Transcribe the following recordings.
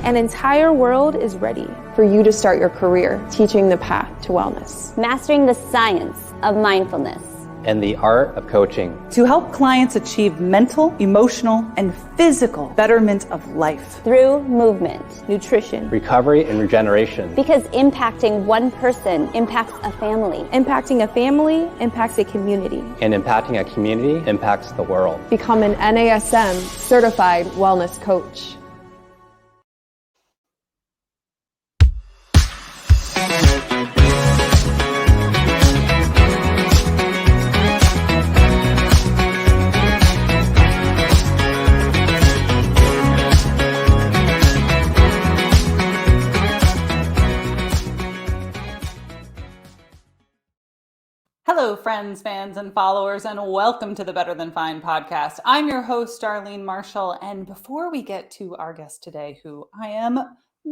An entire world is ready for you to start your career teaching the path to wellness. Mastering the science of mindfulness. And the art of coaching. To help clients achieve mental, emotional, and physical betterment of life. Through movement, nutrition, recovery, and regeneration. Because impacting one person impacts a family. Impacting a family impacts a community. And impacting a community impacts the world. Become an NASM certified wellness coach. Hello, friends, fans, and followers, and welcome to the Better Than Fine podcast. I'm your host, Darlene Marshall, and before we get to our guest today, who I am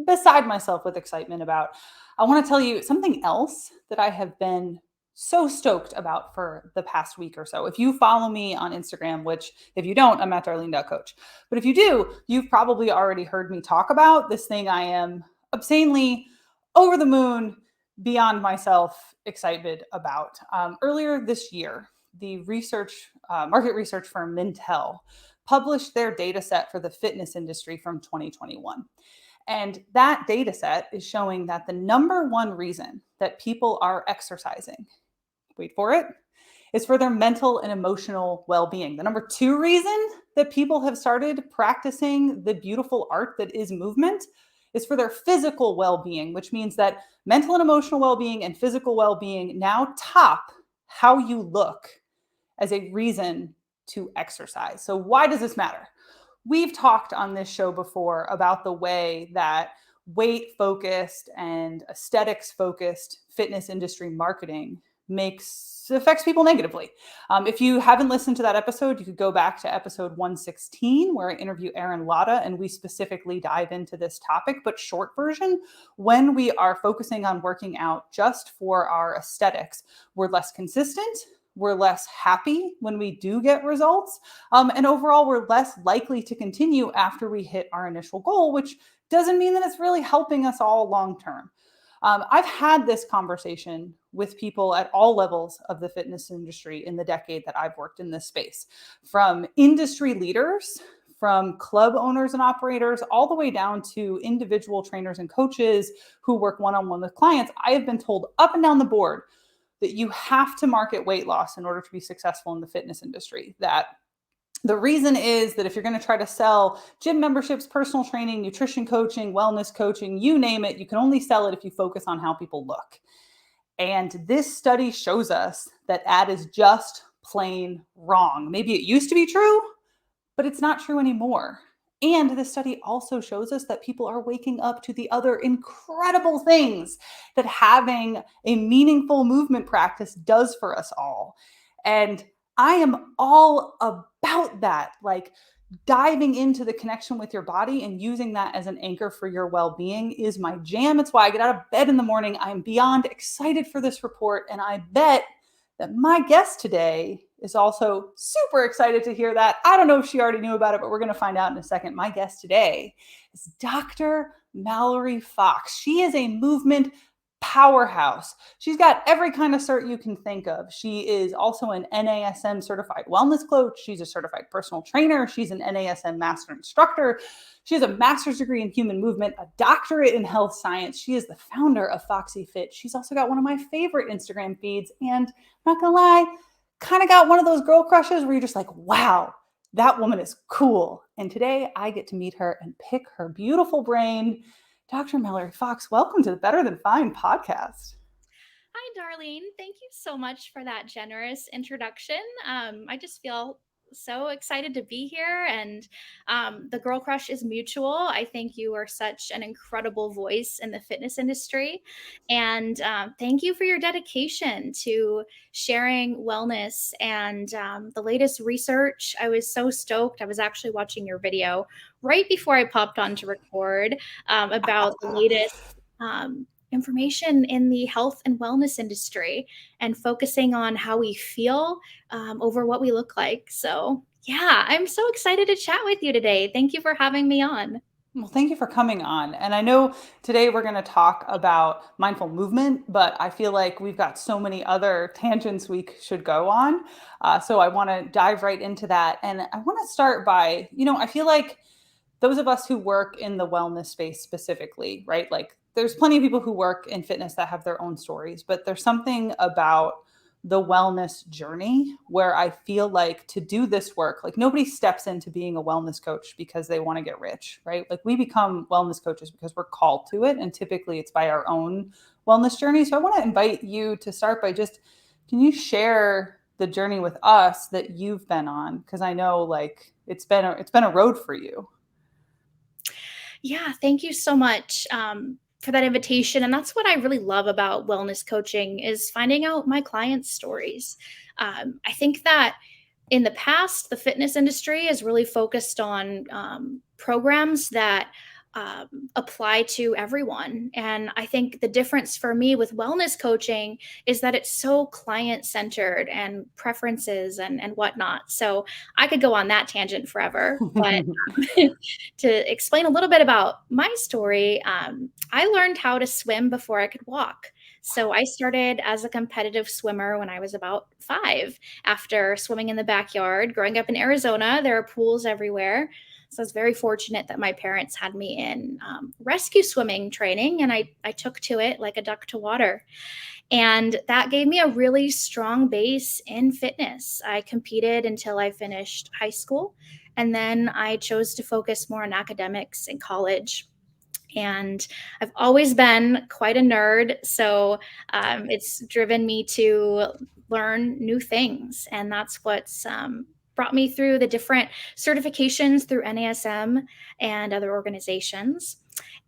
beside myself with excitement about, I want to tell you something else that I have been so stoked about for the past week or so. If you follow me on Instagram, which if you don't, I'm at darlene.coach. But if you do, you've probably already heard me talk about this thing I am obscenely over the moon, beyond myself excited about. Earlier this year, the market research firm Mintel published their data set for the fitness industry from 2021. And that data set is showing that the number one reason that people are exercising, wait for it, is for their mental and emotional well-being. The number two reason that people have started practicing the beautiful art that is movement is for their physical well-being, which means that mental and emotional well-being and physical well-being now top how you look as a reason to exercise. So why does this matter? We've talked on this show before about the way that weight-focused and aesthetics-focused fitness industry marketing affects people negatively. If you haven't listened to that episode, you could go back to episode 116, where I interview Aaron Latta, and we specifically dive into this topic. But short version, when we are focusing on working out just for our aesthetics, we're less consistent, we're less happy when we do get results, and overall, we're less likely to continue after we hit our initial goal, which doesn't mean that it's really helping us all long term. I've had this conversation with people at all levels of the fitness industry in the decade that I've worked in this space, from industry leaders, from club owners and operators, all the way down to individual trainers and coaches who work one-on-one with clients. I have been told up and down the board that you have to market weight loss in order to be successful in the fitness industry. That the reason is that if you're going to try to sell gym memberships, personal training, nutrition coaching, wellness coaching, you name it, you can only sell it if you focus on how people look. And this study shows us that that is just plain wrong. Maybe it used to be true, but it's not true anymore. And the study also shows us that people are waking up to the other incredible things that having a meaningful movement practice does for us all. And I am all about that, like diving into the connection with your body and using that as an anchor for your well-being is my jam. It's why I get out of bed in the morning. I'm beyond excited for this report. And I bet that my guest today is also super excited to hear that. I don't know if she already knew about it, but we're going to find out in a second. My guest today is Dr. Mallory Fox. She is a movement powerhouse. She's got every kind of cert you can think of. She is also an NASM certified wellness coach. She's a certified personal trainer. She's an NASM master instructor. She has a master's degree in human movement, a doctorate in health science. She is the founder of Foxy Fit. She's also got one of my favorite Instagram feeds. And I'm not gonna lie, kind of got one of those girl crushes where you're just like, wow, that woman is cool. And today I get to meet her and pick her beautiful brain. Dr. Mallory Fox, welcome to the Better Than Fine podcast. Hi, Darlene. Thank you so much for that generous introduction. I just feel so excited to be here, and the girl crush is mutual. I think you are such an incredible voice in the fitness industry, and thank you for your dedication to sharing wellness and the latest research. I was so stoked. I was actually watching your video right before I popped on to record about the latest information in the health and wellness industry and focusing on how we feel over what we look like. So yeah, I'm so excited to chat with you today. Thank you for having me on. Well, thank you for coming on. And I know today we're going to talk about mindful movement, but I feel like we've got so many other tangents we should go on. So I want to dive right into that. And I want to start by, I feel like those of us who work in the wellness space specifically, right? Like there's plenty of people who work in fitness that have their own stories, but there's something about the wellness journey where I feel like to do this work, like nobody steps into being a wellness coach because they want to get rich, right? Like we become wellness coaches because we're called to it. And typically it's by our own wellness journey. So I want to invite you to start by just, can you share the journey with us that you've been on? Because I know like it's been a road for you. Yeah, thank you so much for that invitation. And that's what I really love about wellness coaching is finding out my clients' stories. I think that in the past, the fitness industry is really focused on programs that apply to everyone. And I think the difference for me with wellness coaching is that it's so client centered and preferences and whatnot. So I could go on that tangent forever. But to explain a little bit about my story, I learned how to swim before I could walk. So I started as a competitive swimmer when I was about 5 after swimming in the backyard. Growing up in Arizona, there are pools everywhere. So I was very fortunate that my parents had me in rescue swimming training, and I took to it like a duck to water. And that gave me a really strong base in fitness. I competed until I finished high school, and then I chose to focus more on academics in college. And I've always been quite a nerd, so it's driven me to learn new things, and that's what's brought me through the different certifications through NASM and other organizations.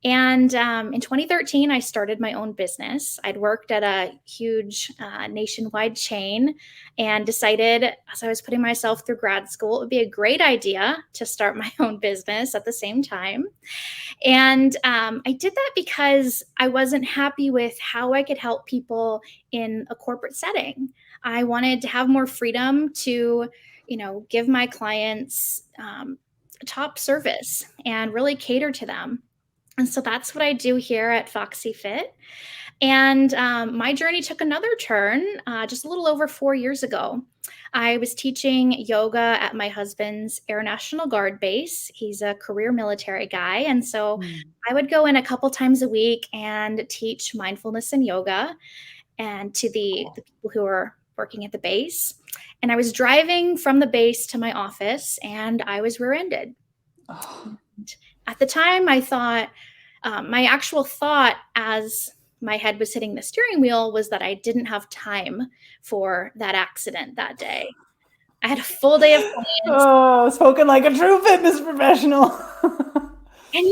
And in 2013, I started my own business. I'd worked at a huge nationwide chain and decided, as I was putting myself through grad school, it would be a great idea to start my own business at the same time. And I did that because I wasn't happy with how I could help people in a corporate setting. I wanted to have more freedom to, give my clients top service and really cater to them. And so that's what I do here at Foxy Fit. And my journey took another turn just a little over 4 years ago. I was teaching yoga at my husband's Air National Guard base. He's a career military guy. And so I would go in a couple times a week and teach mindfulness and yoga and to the people who are working at the base. And I was driving from the base to my office and I was rear-ended. Oh. At the time, I thought, my actual thought as my head was hitting the steering wheel was that I didn't have time for that accident that day. I had a full day of plans. Oh, spoken like a true fitness professional. And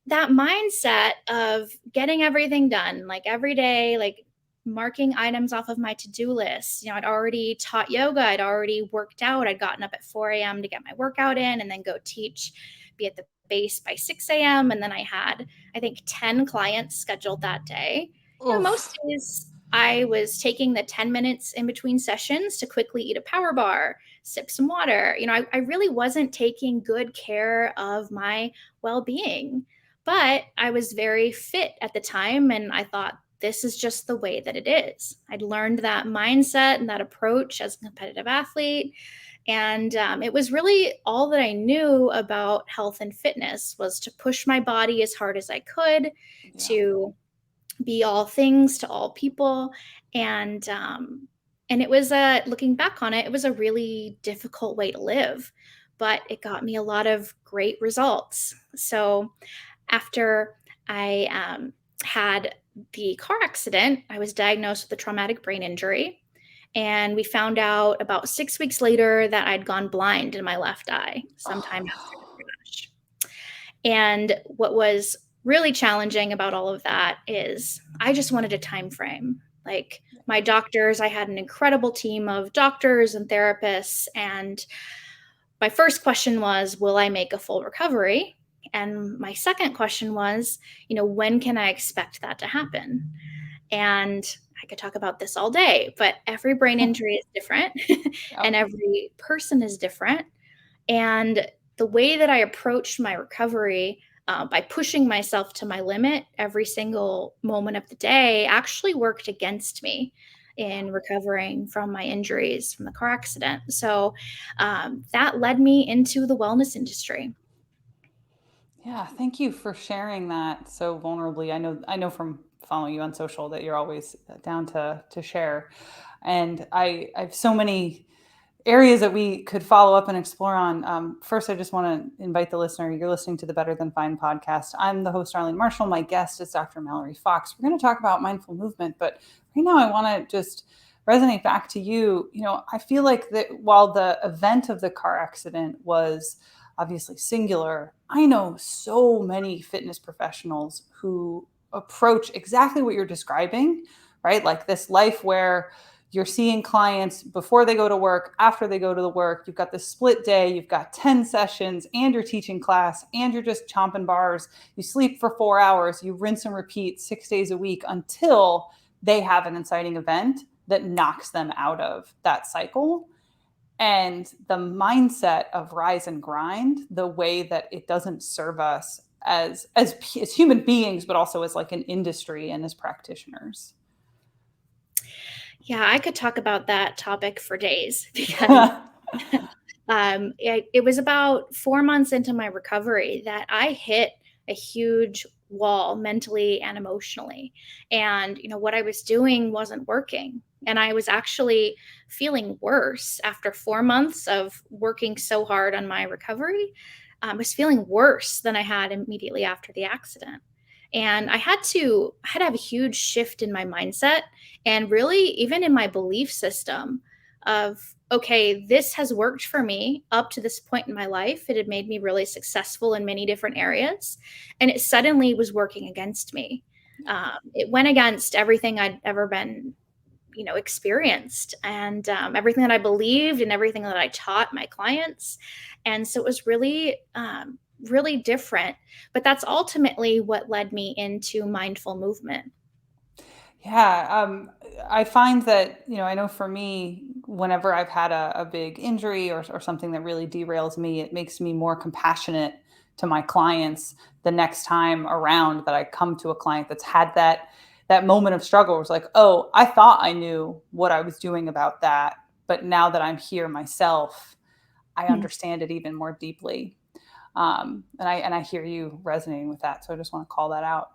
that mindset of getting everything done, like every day, like marking items off of my to-do list. I'd already taught yoga. I'd already worked out. I'd gotten up at 4 a.m. to get my workout in and then go teach, be at the base by 6 a.m. And then I had, I think, 10 clients scheduled that day. Most days I was taking the 10 minutes in between sessions to quickly eat a power bar, sip some water. I really wasn't taking good care of my well-being, but I was very fit at the time. And I thought, this is just the way that it is. I'd learned that mindset and that approach as a competitive athlete. And it was really all that I knew about health and fitness was to push my body as hard as I could, to be all things to all people. And it was looking back on it, it was a really difficult way to live, but it got me a lot of great results. So after I had the car accident, I was diagnosed with a traumatic brain injury. And we found out about 6 weeks later that I'd gone blind in my left eye sometime after the crash. And what was really challenging about all of that is I just wanted a time frame. Like my doctors, I had an incredible team of doctors and therapists. And my first question was, will I make a full recovery? And my second question was, when can I expect that to happen? And I could talk about this all day, but every brain injury is different and every person is different. And the way that I approached my recovery, by pushing myself to my limit every single moment of the day actually worked against me in recovering from my injuries from the car accident. So that led me into the wellness industry. Yeah, thank you for sharing that so vulnerably. I know from following you on social that you're always down to share. And I have so many areas that we could follow up and explore on. First, I just want to invite the listener. You're listening to the Better Than Fine podcast. I'm the host, Darlene Marshall. My guest is Dr. Mallory Fox. We're going to talk about mindful movement, but right now I want to just resonate back to you. I feel like that while the event of the car accident was obviously singular, I know so many fitness professionals who approach exactly what you're describing, right? Like this life where you're seeing clients before they go to work, after they go to the work. You've got this split day, you've got 10 sessions, and you're teaching class, and you're just chomping bars. You sleep for 4 hours, you rinse and repeat 6 days a week until they have an inciting event that knocks them out of that cycle. And the mindset of rise and grind, the way that it doesn't serve us as human beings, but also as like an industry and as practitioners. Yeah, I could talk about that topic for days because it was about 4 months into my recovery that I hit a huge wall mentally and emotionally. And, what I was doing wasn't working. And I was actually feeling worse after 4 months of working so hard on my recovery. I was feeling worse than I had immediately after the accident. And I had to have a huge shift in my mindset and really even in my belief system of, okay, this has worked for me up to this point in my life. It had made me really successful in many different areas. And it suddenly was working against me. It went against everything I'd ever been, experienced, and everything that I believed and everything that I taught my clients. And so it was really, really different. But that's ultimately what led me into mindful movement. Yeah, I find that, I know for me, whenever I've had a big injury or something that really derails me, it makes me more compassionate to my clients the next time around that I come to a client that's had that moment of struggle. It was like, oh, I thought I knew what I was doing about that, but now that I'm here myself, I understand it even more deeply. And I hear you resonating with that. So I just want to call that out.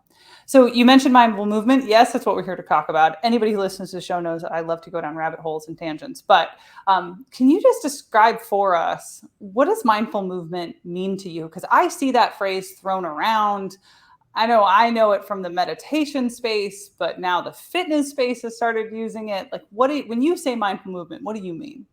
So you mentioned mindful movement. Yes, that's what we're here to talk about. Anybody who listens to the show knows that I love to go down rabbit holes and tangents. But can you just describe for us, what does mindful movement mean to you? Because I see that phrase thrown around. I know it from the meditation space, but now the fitness space has started using it. Like, when you say mindful movement, what do you mean?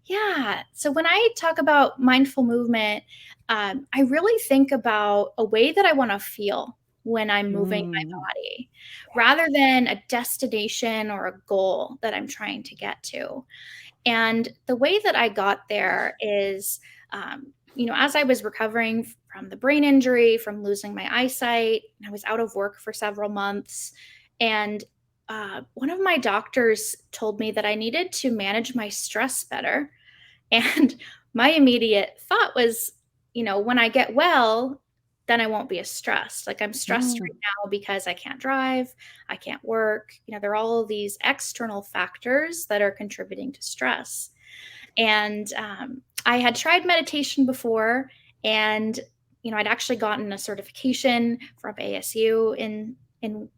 Yeah. So when I talk about mindful movement, I really think about a way that I want to feel when I'm moving my body rather than a destination or a goal that I'm trying to get to. And the way that I got there is, as I was recovering from the brain injury, from losing my eyesight, I was out of work for several months. And one of my doctors told me that I needed to manage my stress better. And my immediate thought was, when I get well, then I won't be as stressed. Like I'm stressed right now because I can't drive, I can't work. There are all of these external factors that are contributing to stress. And I had tried meditation before, and I'd actually gotten a certification from ASU in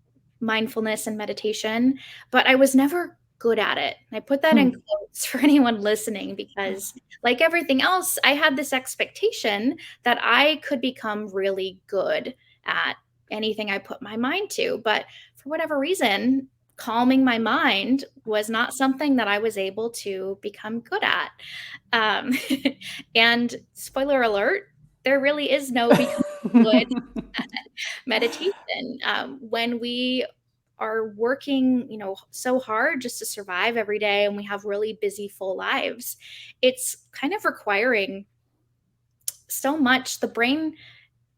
mindfulness and meditation, but I was never good at it. I put that in quotes for anyone listening because, like everything else, I had this expectation that I could become really good at anything I put my mind to. But for whatever reason, calming my mind was not something that I was able to become good at. Um, and spoiler alert, there really is no becoming good at meditation. When we are working, so hard just to survive every day and we have really busy, full lives, it's kind of requiring so much. The brain,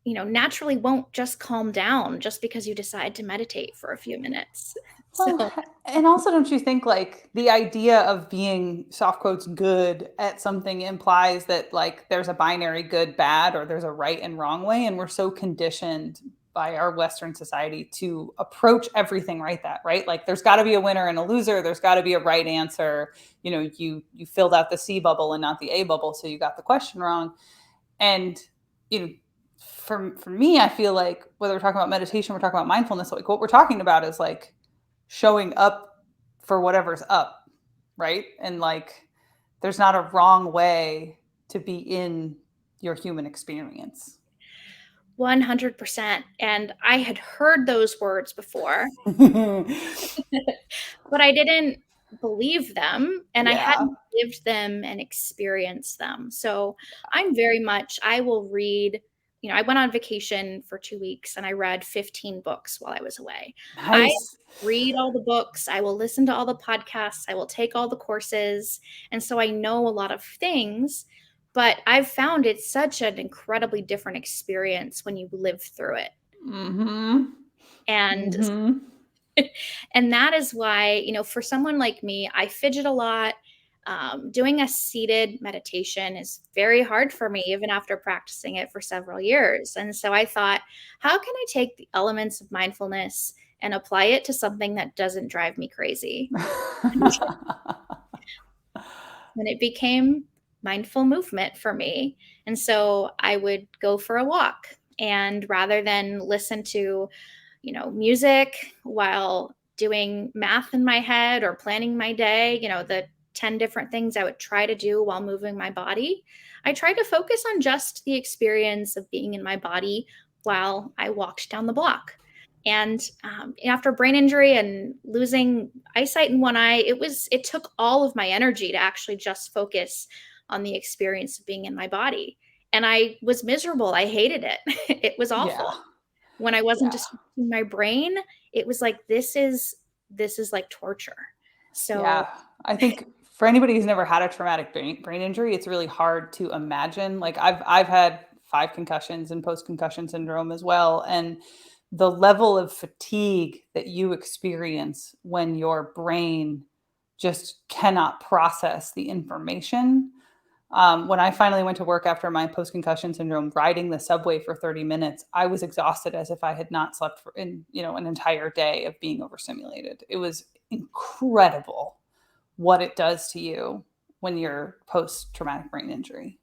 naturally won't just calm down just because you decide to meditate for a few minutes. Well, So and also, don't you think like the idea of being soft quotes good at something implies that like there's a binary good, bad, or there's a right and wrong way, and we're so conditioned by our Western society to approach everything right? Like there's got to be a winner and a loser. There's got to be a right answer. You filled out the C bubble and not the A bubble, so you got the question wrong. And you know, for me, I feel like whether we're talking about meditation, we're talking about mindfulness, like what we're talking about is like showing up for whatever's up, right? And like there's not a wrong way to be in your human experience. 100%. And I had heard those words before, but I didn't believe them, and I Yeah. hadn't lived them and experienced them. So I'm very much, I will read, I went on vacation for 2 weeks and I read 15 books while I was away. I Nice. read all the books, I will listen to all the podcasts, I will take all the courses. And so I know a lot of things, but I've found it's such an incredibly different experience when you live through it. Mm-hmm. And Mm-hmm. and that is why, for someone like me, I fidget a lot. Doing a seated meditation is very hard for me, even after practicing it for several years. And so I thought, how can I take the elements of mindfulness and apply it to something that doesn't drive me crazy? And it became mindful movement for me. And so I would go for a walk, and rather than listen to, music while doing math in my head or planning my day, the 10 different things I would try to do while moving my body, I tried to focus on just the experience of being in my body while I walked down the block. And after brain injury and losing eyesight in one eye, it took all of my energy to actually just focus on the experience of being in my body. And I was miserable. I hated it. It was awful. Yeah. When I wasn't Yeah. distracting my brain, it was like, this is like torture. So Yeah. I think for anybody who's never had a traumatic brain injury, it's really hard to imagine. Like I've had 5 concussions and post-concussion syndrome as well. And the level of fatigue that you experience when your brain just cannot process the information. When I finally went to work after my post-concussion syndrome, riding the subway for 30 minutes, I was exhausted as if I had not slept for an entire day of being overstimulated. It was incredible what it does to you when you're post-traumatic brain injury.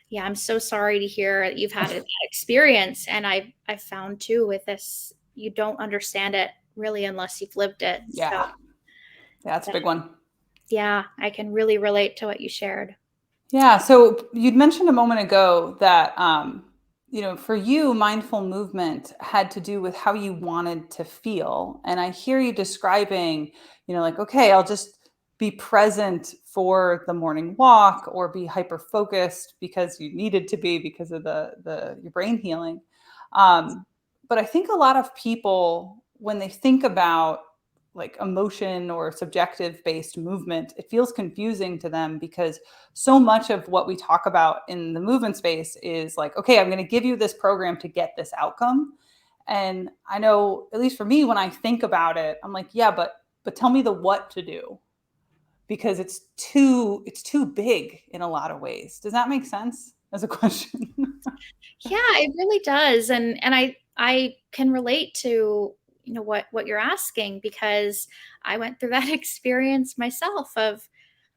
yeah, I'm so sorry to hear that you've had that experience. And I've found too with this, you don't understand it really unless you've lived it. Yeah. So That's a big one. yeah, I can really relate to what you shared. Yeah. So you'd mentioned a moment ago that, for you, mindful movement had to do with how you wanted to feel. And I hear you describing, like, okay, I'll just be present for the morning walk or be hyper focused because you needed to be because of your brain healing. But I think a lot of people, when they think about like emotion or subjective based movement, it feels confusing to them because so much of what we talk about in the movement space is like, okay, I'm going to give you this program to get this outcome. And I know, at least for me, when I think about it, I'm like, yeah, but tell me the what to do, because it's too big in a lot of ways. Does that make sense as a question? Yeah, it really does. And I can relate to, what you're asking, because I went through that experience myself of,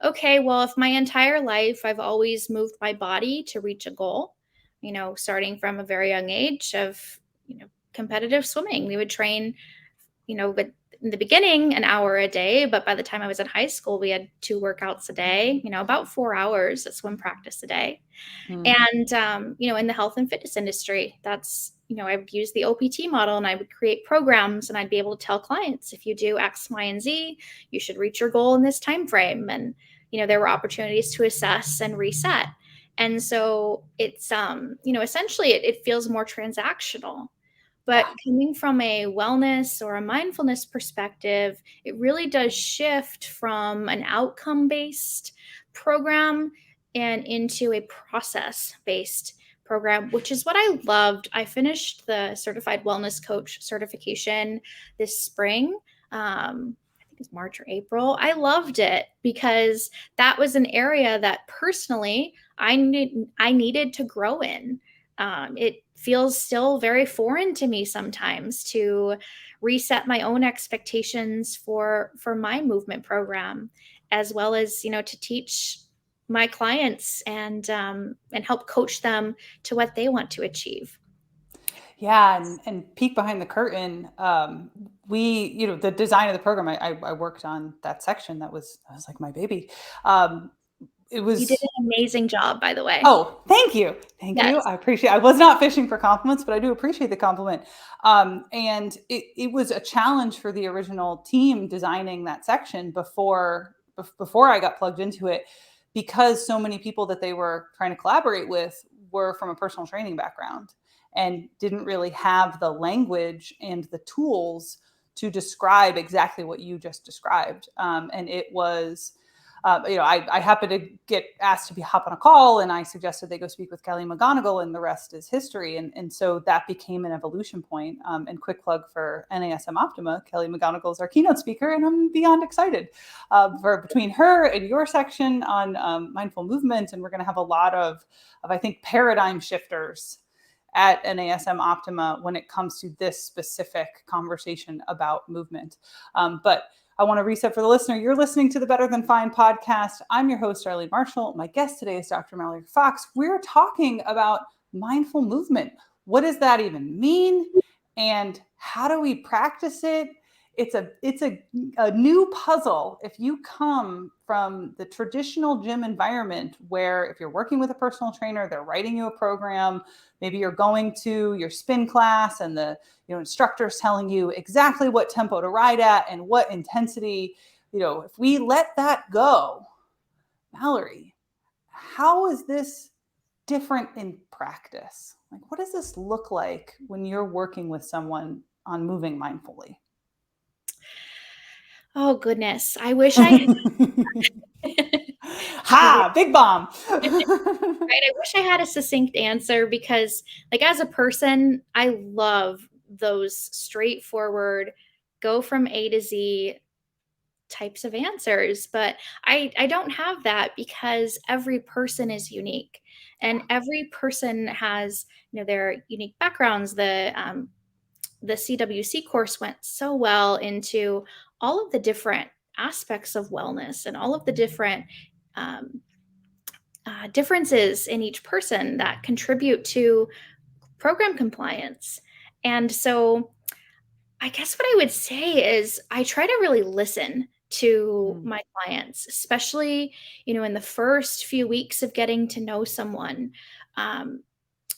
okay, well, if my entire life I've always moved my body to reach a goal, starting from a very young age of, competitive swimming. We would train, but in the beginning, an hour a day. But by the time I was in high school, we had 2 workouts a day, about 4 hours at swim practice a day. Mm. And, in the health and fitness industry, that's, I would use the OPT model, and I would create programs, and I'd be able to tell clients, if you do X, Y, and Z, you should reach your goal in this time frame. And, there were opportunities to assess and reset. And so it's, essentially it feels more transactional. But coming from a wellness or a mindfulness perspective, it really does shift from an outcome-based program and into a process-based program, which is what I loved. I finished the Certified Wellness Coach certification this spring. I think it's March or April. I loved it because that was an area that personally I needed to grow in. It feels still very foreign to me sometimes to reset my own expectations for my movement program, as well as, to teach my clients and help coach them to what they want to achieve. Yeah, and peek behind the curtain. The design of the program, I worked on that section. That was like my baby. It You was. did an amazing job, by the way. Oh, thank you. Thank you. Yes. I appreciate it. I was not fishing for compliments, but I do appreciate the compliment. And it was a challenge for the original team designing that section before I got plugged into it, because so many people that they were trying to collaborate with were from a personal training background and didn't really have the language and the tools to describe exactly what you just described. And it was, I happened to get asked to hop on a call, and I suggested they go speak with Kelly McGonigal, and the rest is history. And so that became an evolution point. And quick plug for NASM Optima, Kelly McGonigal is our keynote speaker, and I'm beyond excited for between her and your section on mindful movement. And we're going to have a lot of, I think, paradigm shifters at NASM Optima when it comes to this specific conversation about movement. But I want to reset for the listener. You're listening to the Better Than Fine podcast. I'm your host, Darlene Marshall. My guest today is Dr. Mallory Fox. We're talking about mindful movement. What does that even mean? And how do we practice it? It's a new puzzle. If you come from the traditional gym environment, where if you're working with a personal trainer, they're writing you a program, maybe you're going to your spin class and the instructor's telling you exactly what tempo to ride at and what intensity, if we let that go, Mallory, how is this different in practice? Like, what does this look like when you're working with someone on moving mindfully? Oh, goodness. I wish I had. Ha! Big bomb. Right. I wish I had a succinct answer because, as a person, I love those straightforward, go from A to Z types of answers. But I don't have that because every person is unique, and every person has, their unique backgrounds. The CWC course went so well into all of the different aspects of wellness and all of the different differences in each person that contribute to program compliance. And so I guess what I would say is I try to really listen to my clients, especially, in the first few weeks of getting to know someone. And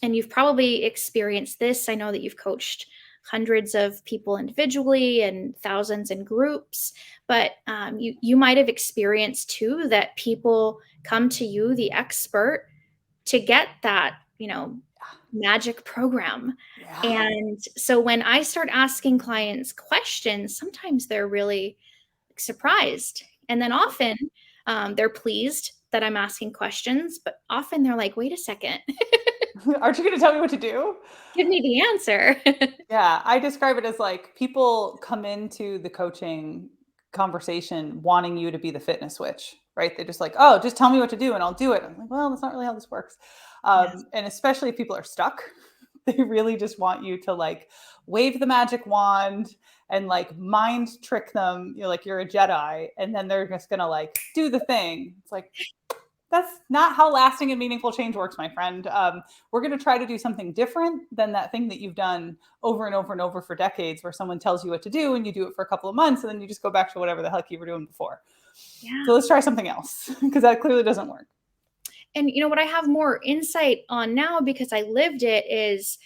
you've probably experienced this. I know that you've coached hundreds of people individually and thousands in groups, but you might have experienced too that people come to you, the expert, to get that, magic program. Yeah. And so when I start asking clients questions, sometimes they're really surprised. And then often they're pleased that I'm asking questions, but often they're like, wait a second. Aren't you going to tell me what to do? Give me the answer. Yeah, I describe it as like people come into the coaching conversation wanting you to be the fitness switch, right? They're just like, oh, just tell me what to do and I'll do it. I'm like, well, that's not really how this works. Yes. And especially if people are stuck, they really just want you to like wave the magic wand and like mind trick them, like you're a Jedi, and then they're just gonna like do the thing. It's like, that's not how lasting and meaningful change works, my friend. We're going to try to do something different than that thing that you've done over and over and over for decades, where someone tells you what to do and you do it for a couple of months and then you just go back to whatever the heck you were doing before. Yeah. So let's try something else, because that clearly doesn't work. And what I have more insight on now because I lived it is,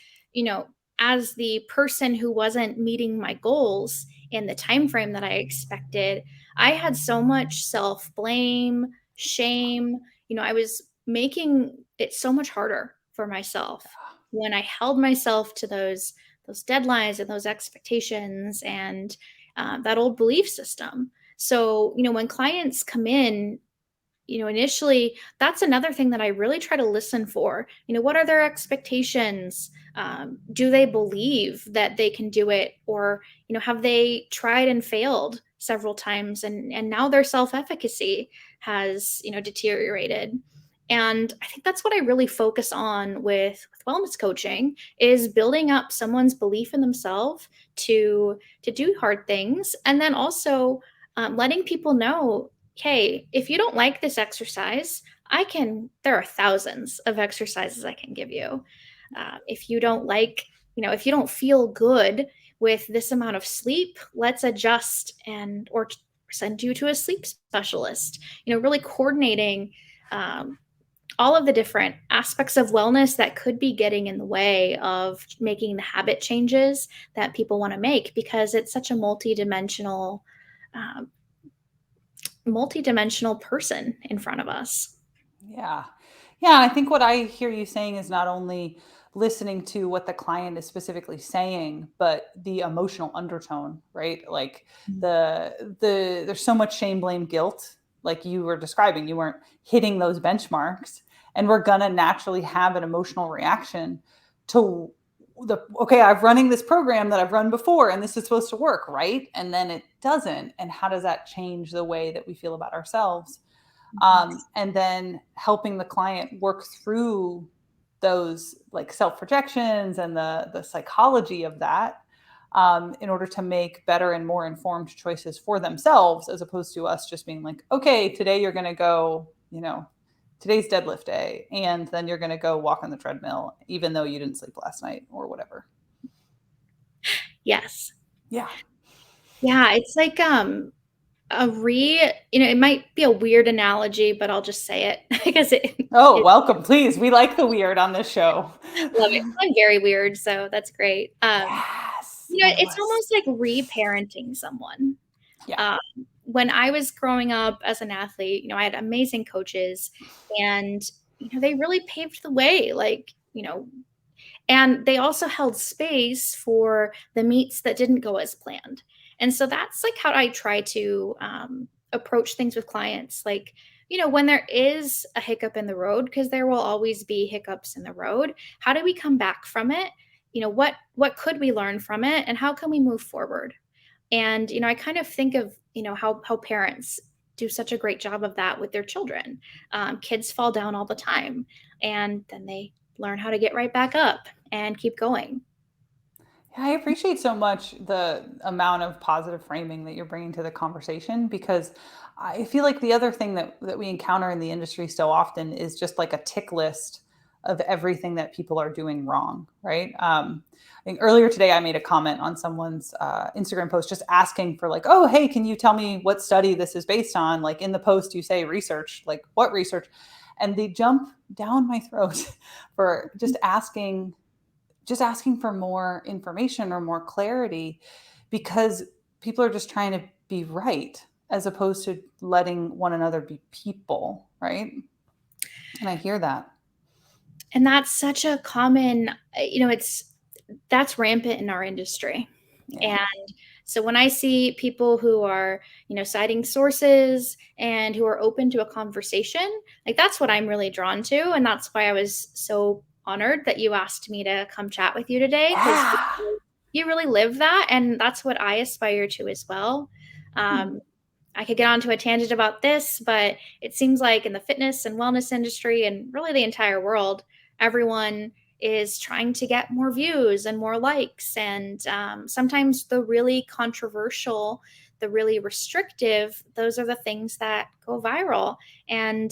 as the person who wasn't meeting my goals in the time frame that I expected, I had so much self-blame, shame. I was making it so much harder for myself when I held myself to those deadlines and those expectations and that old belief system. So, when clients come in, initially, that's another thing that I really try to listen for. What are their expectations? Do they believe that they can do it? Or, have they tried and failed several times and now their self-efficacy has, deteriorated? And I think that's what I really focus on with wellness coaching, is building up someone's belief in themselves to do hard things. And then also letting people know, hey, if you don't like this exercise, there are thousands of exercises I can give you. If you don't like, if you don't feel good with this amount of sleep, let's adjust or send you to a sleep specialist. Really coordinating all of the different aspects of wellness that could be getting in the way of making the habit changes that people want to make, because it's such a multidimensional person in front of us. Yeah. Yeah. I think what I hear you saying is not only listening to what the client is specifically saying, but the emotional undertone, right? Like there's so much shame, blame, guilt, like you were describing. You weren't hitting those benchmarks, and we're gonna naturally have an emotional reaction to okay, I'm running this program that I've run before, and this is supposed to work, right? And then it doesn't. And how does that change the way that we feel about ourselves? And then helping the client work through those like self-projections and the psychology of that, in order to make better and more informed choices for themselves, as opposed to us just being like, okay, today you're going to go, today's deadlift day, and then you're going to go walk on the treadmill, even though you didn't sleep last night or whatever. Yes. Yeah. Yeah. It's like, it might be a weird analogy, but I'll just say it because welcome, please. We like the weird on this show. Love it. I'm very weird, so that's great. Yes. It's almost like reparenting someone. Yeah. When I was growing up as an athlete, I had amazing coaches, and they really paved the way, and they also held space for the meets that didn't go as planned. And so that's like how I try to approach things with clients. Like, when there is a hiccup in the road, because there will always be hiccups in the road, how do we come back from it? What could we learn from it, and how can we move forward? And, I kind of think of, how parents do such a great job of that with their children. Kids fall down all the time, and then they learn how to get right back up and keep going. I appreciate so much the amount of positive framing that you're bringing to the conversation, because I feel like the other thing that we encounter in the industry so often is just like a tick list of everything that people are doing wrong, right? I think earlier today I made a comment on someone's Instagram post just asking for like, oh, hey, can you tell me what study this is based on? Like in the post you say research, like what research? And they jump down my throat for just asking for more information or more clarity, because people are just trying to be right as opposed to letting one another be people, right? And I hear that. And that's such a common, that's rampant in our industry. Yeah. And so when I see people who are, citing sources and who are open to a conversation, like that's what I'm really drawn to. And that's why I was so honored that you asked me to come chat with you today, because you really live that. And that's what I aspire to as well. I could get onto a tangent about this, but it seems like in the fitness and wellness industry and really the entire world, everyone is trying to get more views and more likes. And sometimes the really controversial, the really restrictive, those are the things that go viral. And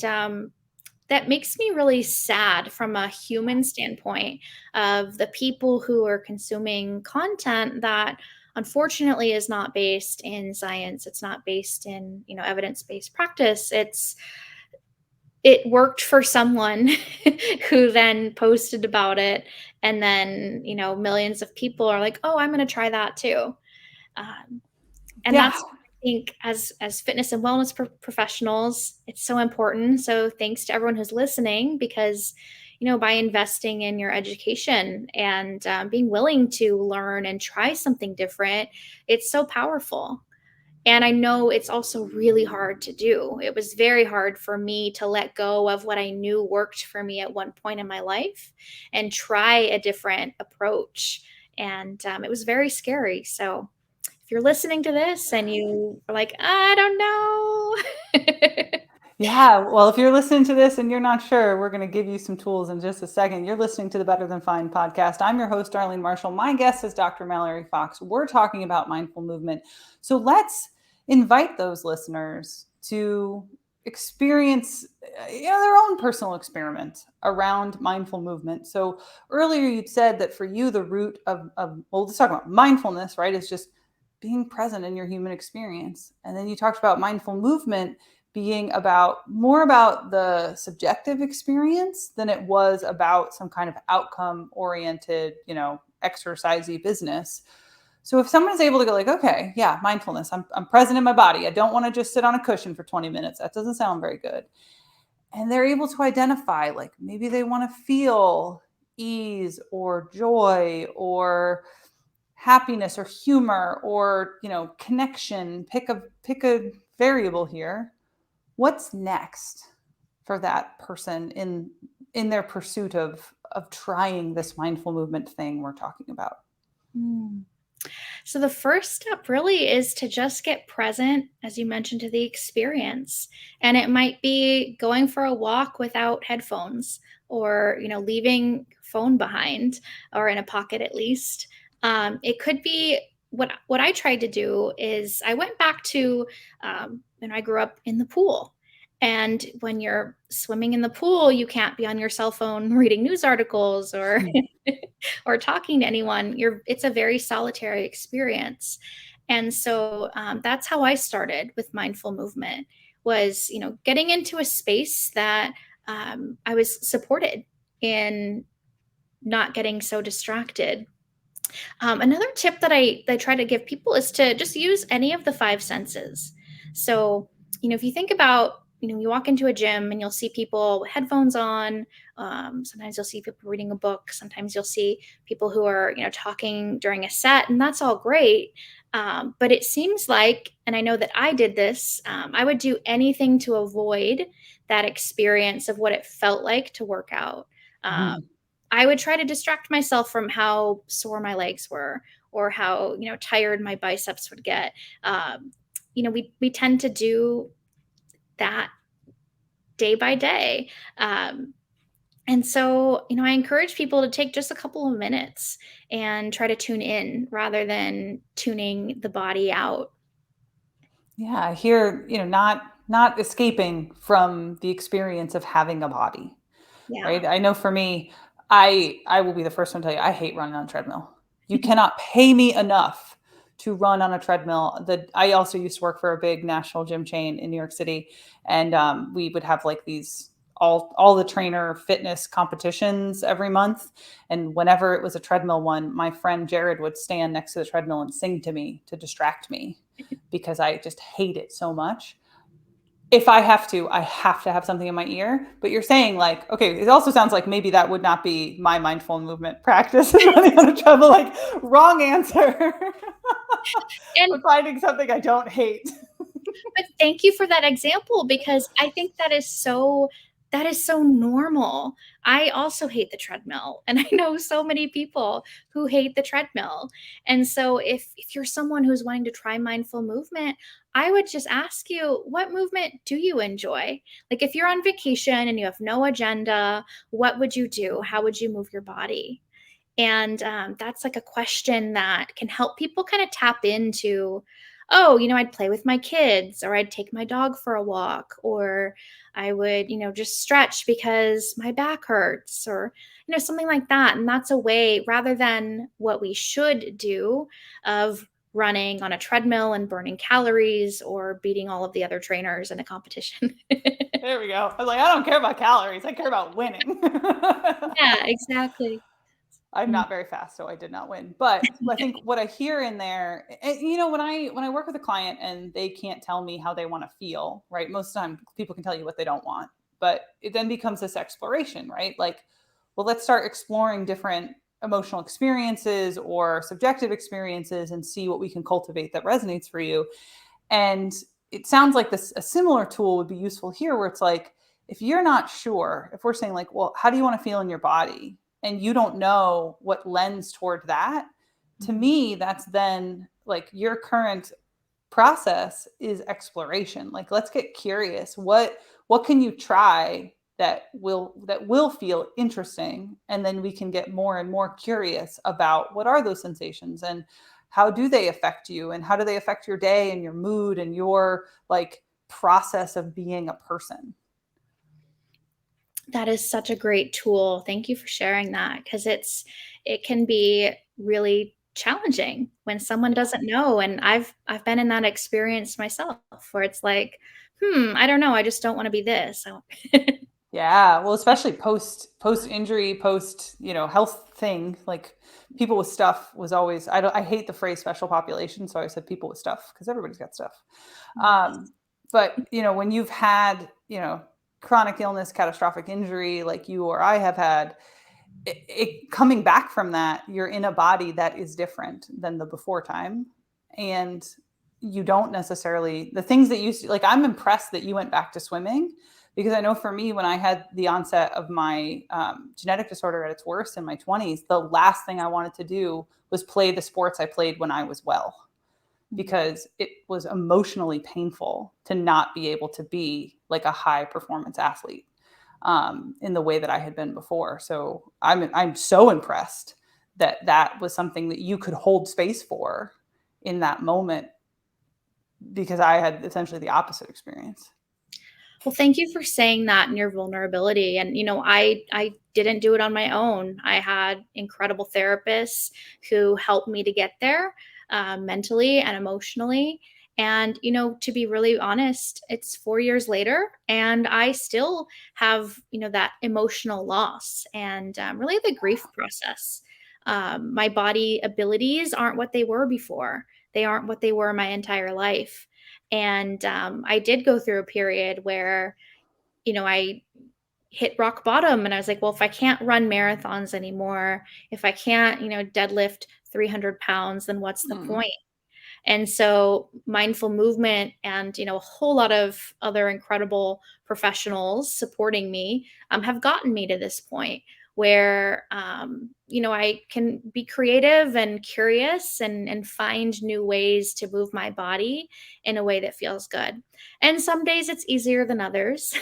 that makes me really sad from a human standpoint of the people who are consuming content that unfortunately is not based in science. It's not based in, evidence-based practice. It worked for someone who then posted about it. And then, millions of people are like, oh, I'm going to try that too. That's, I think, as fitness and wellness professionals, it's so important. So thanks to everyone who's listening, because, by investing in your education and being willing to learn and try something different, it's so powerful. And I know it's also really hard to do. It was very hard for me to let go of what I knew worked for me at one point in my life and try a different approach. And it was very scary. So if you're listening to this and you are like, I don't know. Yeah, well, if you're listening to this and you're not sure, we're going to give you some tools in just a second. You're listening to the Better Than Fine podcast. I'm your host, Darlene Marshall. My guest is Dr. Mallory Fox. We're talking about mindful movement. So let's invite those listeners to experience their own personal experiment around mindful movement. So earlier you'd said that for you, the root of well, let's talk about mindfulness, right? Is just being present in your human experience. And then you talked about mindful movement being more about the subjective experience than it was about some kind of outcome oriented, exercisey business. So if someone is able to go like, okay, yeah, mindfulness, I'm present in my body. I don't want to just sit on a cushion for 20 minutes. That doesn't sound very good. And they're able to identify, like, maybe they want to feel ease or joy or happiness or humor or, connection. Pick a variable here. What's next for that person in their pursuit of trying this mindful movement thing we're talking about? So the first step really is to just get present, as you mentioned, to the experience. And it might be going for a walk without headphones, or leaving phone behind, or in a pocket at least. It could be what I tried to do is I went back to when I grew up in the pool. And when you're swimming in the pool, you can't be on your cell phone reading news articles or or talking to anyone. It's a very solitary experience. And so that's how I started with mindful movement, was getting into a space that I was supported in not getting so distracted. Another tip that I try to give people is to just use any of the five senses. So, if you think about, you walk into a gym and you'll see people with headphones on. Sometimes you'll see people reading a book. Sometimes you'll see people who are, talking during a set, and that's all great. But it seems like, and I know that I did this, I would do anything to avoid that experience of what it felt like to work out. I would try to distract myself from how sore my legs were, or how, tired my biceps would get. We tend to do that day by day. And so, I encourage people to take just a couple of minutes and try to tune in rather than tuning the body out. Yeah, I hear, not escaping from the experience of having a body, Yeah. right? I know for me, I will be the first one to tell you, I hate running on a treadmill. You cannot pay me enough to run on a treadmill. I also used to work for a big national gym chain in New York City, and we would have like these all the trainer fitness competitions every month. And whenever it was a treadmill one, my friend Jared would stand next to the treadmill and sing to me to distract me because I just hate it so much. If I have to have something in my ear. But you're saying like, okay, it also sounds like maybe that would not be my mindful movement practice. Running on a treadmill, like, wrong answer. And but finding something I don't hate. But thank you for that example, because I think that is so normal. I also hate the treadmill, and I know so many people who hate the treadmill. And so if you're someone who's wanting to try mindful movement, I would just ask you, what movement do you enjoy? Like, if you're on vacation and you have no agenda, what would you do? How would you move your body? And that's like a question that can help people kind of tap into, oh, I'd play with my kids, or I'd take my dog for a walk, or I would, just stretch because my back hurts, or, something like that. And that's a way, rather than what we should do of running on a treadmill and burning calories or beating all of the other trainers in a competition. There we go. I was like, I don't care about calories. I care about winning. Yeah, exactly. I'm not very fast, so I did not win. But I think what I hear in there, when I work with a client and they can't tell me how they want to feel, right? Most of the time people can tell you what they don't want, but it then becomes this exploration, right? Like, well, let's start exploring different emotional experiences or subjective experiences and see what we can cultivate that resonates for you. And it sounds like a similar tool would be useful here, where it's like, if you're not sure, if we're saying like, well, how do you want to feel in your body? And you don't know what lends toward that, to me, that's then like your current process is exploration. Like, let's get curious. What can you try that will feel interesting? And then we can get more and more curious about what are those sensations and how do they affect you, and how do they affect your day and your mood and your like process of being a person. That is such a great tool. Thank you for sharing that, because it can be really challenging when someone doesn't know. And I've been in that experience myself, where it's like, I don't know, I just don't want to be this. Yeah, well, especially post injury, post, health thing, like people with stuff was always, I hate the phrase special population, so I said people with stuff because everybody's got stuff. But when you've had, chronic illness, catastrophic injury like you or I have had, it coming back from that, you're in a body that is different than the before time. And you don't necessarily, the things that used to, like, I'm impressed that you went back to swimming, because I know for me, when I had the onset of my genetic disorder at its worst in my 20s, the last thing I wanted to do was play the sports I played when I was well, because it was emotionally painful to not be able to be like a high performance athlete in the way that I had been before. So I'm so impressed that was something that you could hold space for in that moment, because I had essentially the opposite experience. Well, thank you for saying that and your vulnerability. And, I didn't do it on my own. I had incredible therapists who helped me to get there mentally and emotionally. And, to be really honest, it's 4 years later and I still have, that emotional loss and really the grief process. My body abilities aren't what they were before. They aren't what they were my entire life. And I did go through a period where, I hit rock bottom and I was like, well, if I can't run marathons anymore, if I can't, deadlift 300 pounds, then what's the point? And so mindful movement and, a whole lot of other incredible professionals supporting me have gotten me to this point where, I can be creative and curious and find new ways to move my body in a way that feels good. And some days it's easier than others.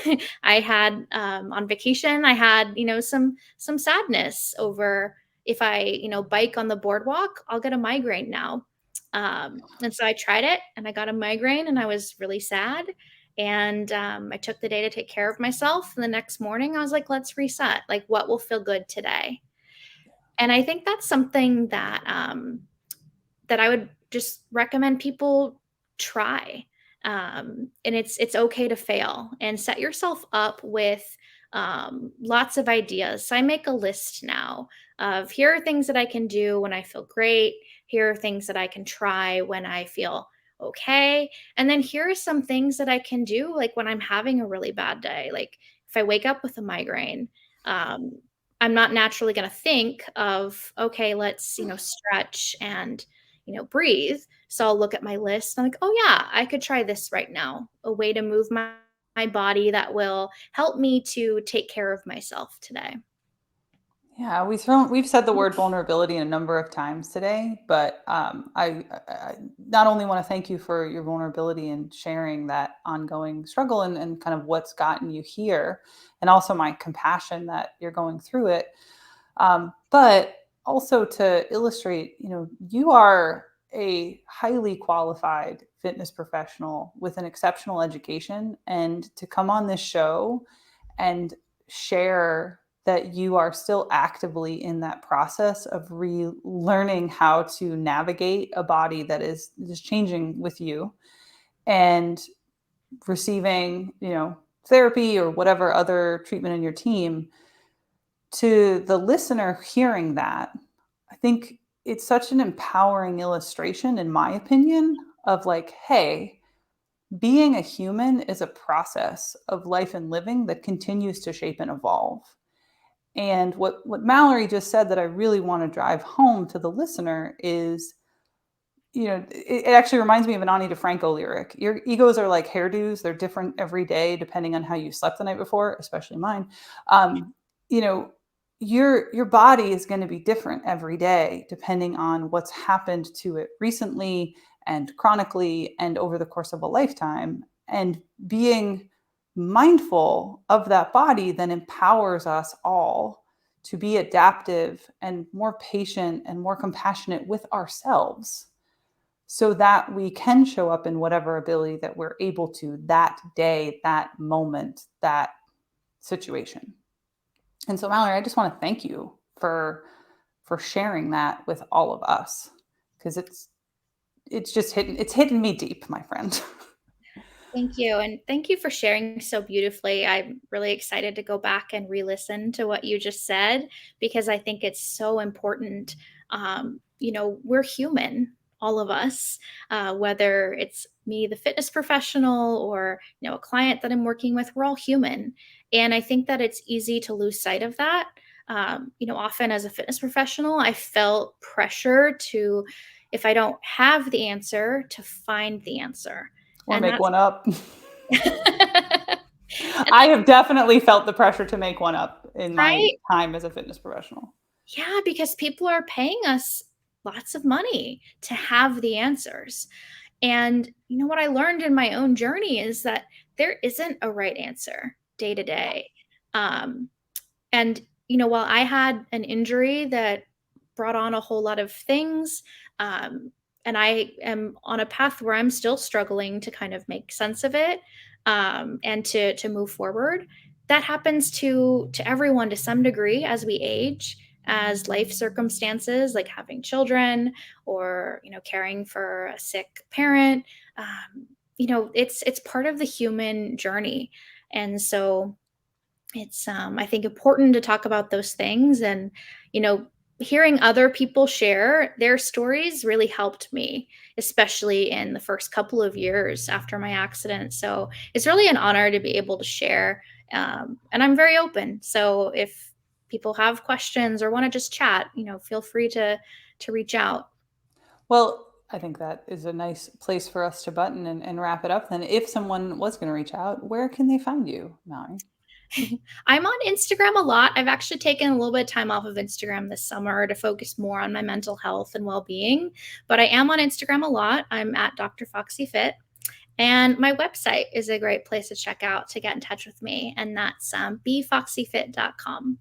I had on vacation, I had, some sadness over if I, bike on the boardwalk, I'll get a migraine now. And so I tried it and I got a migraine and I was really sad. And I took the day to take care of myself. And the next morning I was like, let's reset. Like, what will feel good today? And I think that's something that that I would just recommend people try. And it's okay to fail and set yourself up with lots of ideas. So I make a list now of here are things that I can do when I feel great. Here are things that I can try when I feel okay. And then here are some things that I can do like when I'm having a really bad day. Like if I wake up with a migraine, I'm not naturally going to think of, okay, let's, stretch and, breathe. So I'll look at my list and I'm like, oh yeah, I could try this right now. A way to move my body that will help me to take care of myself today. Yeah, we've said the word vulnerability a number of times today, but I not only want to thank you for your vulnerability and sharing that ongoing struggle and kind of what's gotten you here, and also my compassion that you're going through it, but also to illustrate, you are a highly qualified fitness professional with an exceptional education, and to come on this show and share that you are still actively in that process of relearning how to navigate a body that is changing with you, and receiving, therapy or whatever other treatment in your team. To the listener hearing that, I think it's such an empowering illustration, in my opinion, of like, hey, being a human is a process of life and living that continues to shape and evolve. And what Mallory just said that I really want to drive home to the listener is it actually reminds me of an Ani DeFranco lyric. Your egos are like hairdos. They're different every day, depending on how you slept the night before, especially mine. You know, your body is going to be different every day, depending on what's happened to it recently and chronically and over the course of a lifetime. And being mindful of that body then empowers us all to be adaptive and more patient and more compassionate with ourselves, so that we can show up in whatever ability that we're able to that day, that moment, that situation. And so, Mallory, I just want to thank you for sharing that with all of us, because it's hitting me deep, my friend. Thank you. And thank you for sharing so beautifully. I'm really excited to go back and re-listen to what you just said, because I think it's so important. We're human, all of us, whether it's me, the fitness professional, or, a client that I'm working with, we're all human. And I think that it's easy to lose sight of that. Often as a fitness professional, I felt pressure to, if I don't have the answer, to find the answer. Or And make one up. that's I have definitely felt the pressure to make one up in my right. time as a fitness professional. Yeah, because people are paying us lots of money to have the answers. And what I learned in my own journey is that there isn't a right answer day to day. And while I had an injury that brought on a whole lot of things, and I am on a path where I'm still struggling to kind of make sense of it, and to move forward. That happens to everyone to some degree as we age, as life circumstances like having children, or caring for a sick parent. It's part of the human journey, and so it's I think important to talk about those things. And hearing other people share their stories really helped me, especially in the first couple of years after my accident. So it's really an honor to be able to share, and I'm very open. So if people have questions or want to just chat, feel free to reach out. Well, I think that is a nice place for us to button and wrap it up. Then, if someone was going to reach out, where can they find you, Mallory? I'm on Instagram a lot. I've actually taken a little bit of time off of Instagram this summer to focus more on my mental health and well-being, but I am on Instagram a lot. I'm at Dr. Foxy Fit, and my website is a great place to check out to get in touch with me, and that's befoxyfit.com.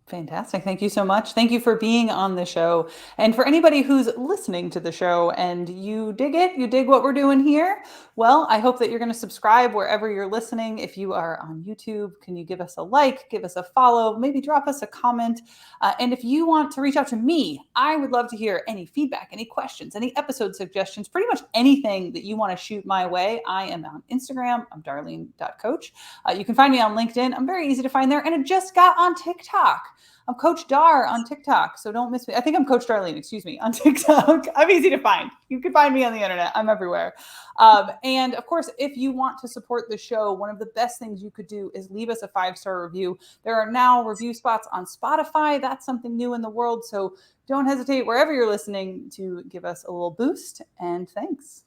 Fantastic. Thank you so much. Thank you for being on the show. And for anybody who's listening to the show and you dig it, you dig what we're doing here, well, I hope that you're going to subscribe wherever you're listening. If you are on YouTube, can you give us a like, give us a follow, maybe drop us a comment? And if you want to reach out to me, I would love to hear any feedback, any questions, any episode suggestions, pretty much anything that you want to shoot my way. I am on Instagram. I'm darlene.coach. You can find me on LinkedIn. I'm very easy to find there. And I just got on TikTok. I'm Coach Dar on TikTok, so don't miss me. I think I'm Coach Darlene, excuse me, on TikTok. I'm easy to find. You can find me on the internet. I'm everywhere. And of course, if you want to support the show, one of the best things you could do is leave us a 5-star review. There are now review spots on Spotify. That's something new in the world. So don't hesitate wherever you're listening to give us a little boost. And thanks.